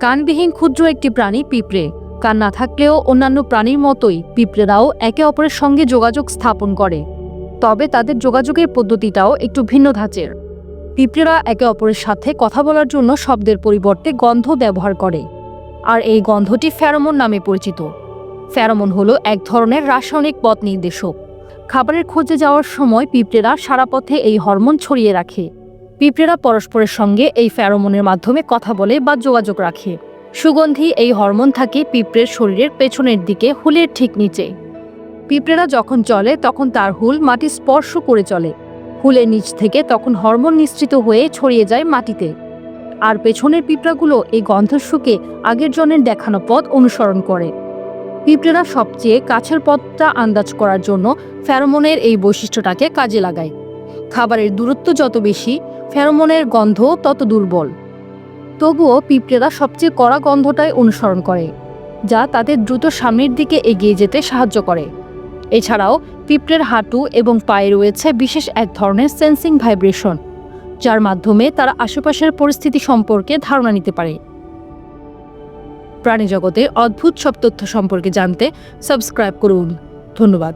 কানবিহীন ক্ষুদ্র একটি প্রাণী পিঁপড়ে। কান না থাকলেও অন্যান্য প্রাণীর মতোই পিঁপড়েরাও একে অপরের সঙ্গে যোগাযোগ স্থাপন করে, তবে তাদের যোগাযোগের পদ্ধতিটাও একটু ভিন্ন ধাঁচের। পিঁপড়েরা একে অপরের সাথে কথা বলার জন্য শব্দের পরিবর্তে গন্ধ ব্যবহার করে, আর এই গন্ধটি ফেরোমন নামে পরিচিত। ফেরোমন হলো এক ধরনের রাসায়নিক পথ নির্দেশক। খাবারের খোঁজে যাওয়ার সময় পিঁপড়েরা সারা পথে এই হরমোন ছড়িয়ে রাখে। পিঁপড়েরা পরস্পরের সঙ্গে এই ফেরোমনের মাধ্যমে কথা বলে বা যোগাযোগ রাখে। সুগন্ধি এই হরমোন থাকে পিঁপড়ের শরীরের পেছনের দিকে, হুলের ঠিক নিচে। পিঁপড়েরা যখন চলে তখন তার হুল মাটি স্পর্শ করে চলে। হুলের নিচ থেকে তখন হরমোন নিঃসৃত হয়ে ছড়িয়ে যায় মাটিতে। আর পেছনের পিঁপড়াগুলো এই গন্ধ শুকে আগের জনের দেখানো পথ অনুসরণ করে। পিঁপড়েরা সবচেয়ে কাছের পথটা আন্দাজ করার জন্য ফেরোমনের এই বৈশিষ্ট্যটাকে কাজে লাগায়। খাবারের দূরত্ব যত বেশি, ফেরোমনের গন্ধ তত দুর্বল। তবুও পিঁপড়েরা সবচেয়ে কড়া গন্ধটাই অনুসরণ করে, যা তাদের দ্রুত সামনের দিকে এগিয়ে যেতে সাহায্য করে। এছাড়াও পিঁপড়ের হাঁটু এবং পায়ে রয়েছে বিশেষ এক ধরনের সেন্সিং ভাইব্রেশন, যার মাধ্যমে তারা আশেপাশের পরিস্থিতি সম্পর্কে ধারণা নিতে পারে। প্রাণীজগতের অদ্ভুত সব তথ্য সম্পর্কে জানতে সাবস্ক্রাইব করুন। ধন্যবাদ।